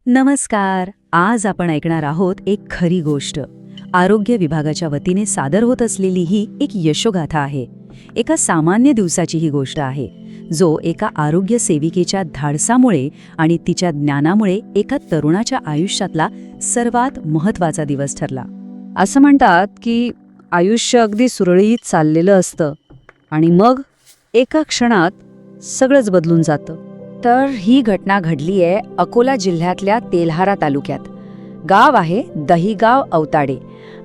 नमस्कार. आज आपण ऐकणार आहोत एक खरी गोष्ट. आरोग्य विभागाच्या वतीने सादर होत असलेली ही एक यशोगाथा आहे. एका सामान्य दिवसाची ही गोष्ट आहे, जो एका आरोग्य सेविकेच्या धाडसामुळे आणि तिच्या ज्ञानामुळे एका तरुणाच्या आयुष्यातला सर्वात महत्त्वाचा दिवस ठरला. असं म्हणतात की आयुष्य अगदी सुरळीत चाललेलं असतं आणि मग एका क्षणात सगळंच बदलून जातं. तर ही घटना घडली आहे अकोला जिल्ह्यातल्या तेल्हारा तालुक्यात. गाव आहे दहिगाव अवताडे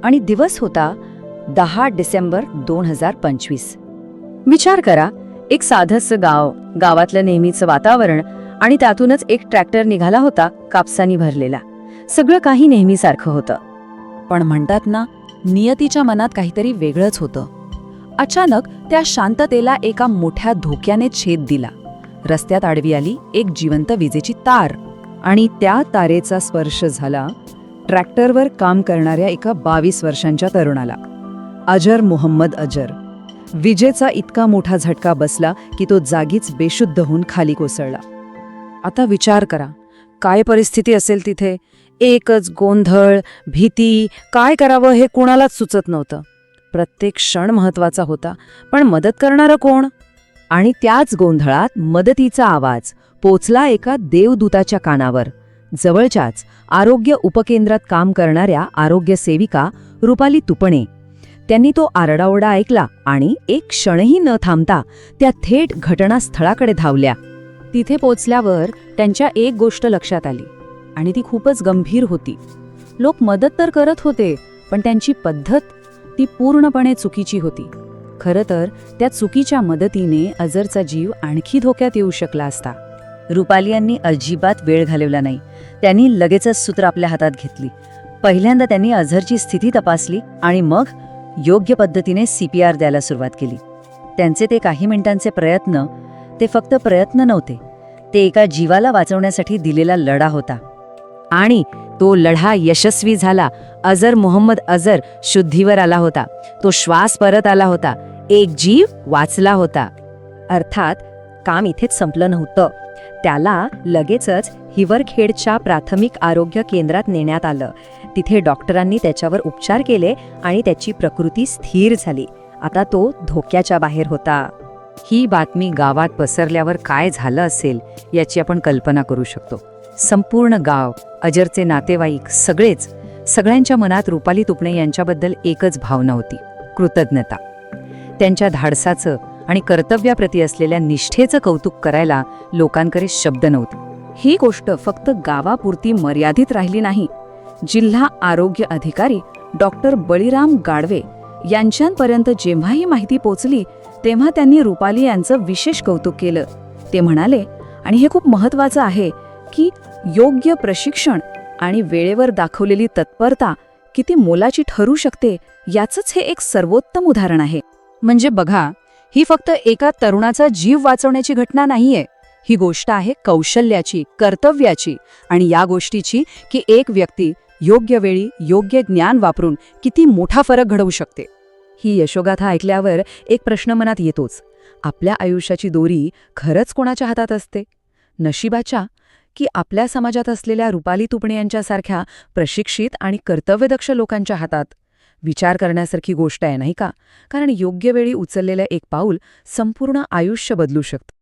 आणि दिवस होता 10 डिसेंबर 2025. विचार करा, एक साधंसं गाव, गावातलं नेहमीचं वातावरण आणि त्यातूनच एक ट्रॅक्टर निघाला होता कापसानी भरलेला. सगळं काही नेहमीसारखं होतं. पण म्हणतात ना, नियतीच्या मनात काहीतरी वेगळंच होतं. अचानक त्या शांततेला एका मोठ्या धोक्याने छेद दिला. रस्त्यात आडवी आली एक जिवंत विजेची तार आणि त्या तारेचा स्पर्श झाला ट्रॅक्टरवर काम करणाऱ्या एका 22 वर्षांच्या तरुणाला. अजर मोहम्मद अजर. विजेचा इतका मोठा झटका बसला की तो जागीच बेशुद्ध होऊन खाली कोसळला. आता विचार करा, काय परिस्थिती असेल तिथे. एकच गोंधळ, भीती, काय करावं हे कोणालाच सुचत नव्हतं. प्रत्येक क्षण महत्वाचा होता, पण मदत करणारं कोण? आणि त्याच गोंधळात मदतीचा आवाज पोचला एका देवदूताच्या कानावर. जवळच्याच आरोग्य उपकेंद्रात काम करणाऱ्या आरोग्य सेविका रुपाली तुपणे. त्यांनी तो आरडाओरडा ऐकला आणि एक क्षणही न थांबता त्या थेट घटनास्थळाकडे धावल्या. तिथे पोचल्यावर त्यांच्या एक गोष्ट लक्षात आली आणि ती खूपच गंभीर होती. लोक मदत तर करत होते, पण त्यांची पद्धत ती पूर्णपणे चुकीची होती. खरं तर त्या चुकीच्या मदतीने अजरचा जीव आणखी धोक्यात येऊ शकला असता. रुपाली यांनी अजिबात वेळ घालवला नाही. त्यांनी लगेचच सूत्र आपल्या हातात घेतली. पहिल्यांदा त्यांनी अझरची स्थिती तपासली आणि मग योग्य पद्धतीने CPR द्यायला सुरुवात केली. त्यांचे ते काही मिनिटांचे प्रयत्न ते फक्त प्रयत्न नव्हते, ते एका जीवाला वाचवण्यासाठी दिलेला लढा होता. आणि तो लढा यशस्वी झाला. अजर मोहम्मद अजर शुद्धीवर आला होता. तो श्वास परत आला होता. एक जीव वाचला होता. अर्थात काम इथेच संपलं नव्हतं. त्याला लगेचच हिवरखेडच्या प्राथमिक आरोग्य केंद्रात नेण्यात आलं. तिथे डॉक्टरांनी त्याच्यावर उपचार केले आणि त्याची प्रकृती स्थिर झाली. आता तो धोक्याच्या बाहेर होता. ही बातमी गावात पसरल्यावर काय झालं असेल याची आपण कल्पना करू शकतो. संपूर्ण गाव, अजरचे नातेवाईक, सगळ्यांच्या मनात रुपाली तुपणे यांच्याबद्दल एकच भावना होती, कृतज्ञता. त्यांच्या धाडसाचं आणि कर्तव्याप्रती असलेल्या निष्ठेचं कौतुक करायला लोकांकडे शब्द नव्हते. ही गोष्ट फक्त गावापुरती मर्यादित राहिली नाही. जिल्हा आरोग्य अधिकारी डॉक्टर बळीराम गाडवे यांच्यापर्यंत जेव्हा ही माहिती पोचली, तेव्हा त्यांनी रुपाली यांचं विशेष कौतुक केलं. ते म्हणाले, आणि हे खूप महत्त्वाचं आहे, की योग्य प्रशिक्षण आणि वेळेवर दाखवलेली तत्परता किती मोलाची ठरू शकते याचंच हे एक सर्वोत्तम उदाहरण आहे. म्हणजे बघा, ही फक्त एका तरुणाचा जीव वाचवण्याची घटना नाहीये. ही गोष्ट आहे कौशल्याची, कर्तव्याची आणि या गोष्टीची की एक व्यक्ती योग्य वेळी योग्य ज्ञान वापरून किती मोठा फरक घडवू शकते. ही यशोगाथा ऐकल्यावर एक प्रश्न मनात येतोच. आपल्या आयुष्याची दोरी खरंच कोणाच्या हातात असते? नशिबाच्या, की आपल्या समाजात असलेल्या रुपाली तुपणे यांच्यासारख्या प्रशिक्षित आणि कर्तव्यदक्ष लोकांच्या हातात? विचार करण्यासारखी गोष्ट आहे, नाही का? कारण योग्य वेळी उचललेलं एक पाऊल संपूर्ण आयुष्य बदलू शकतं.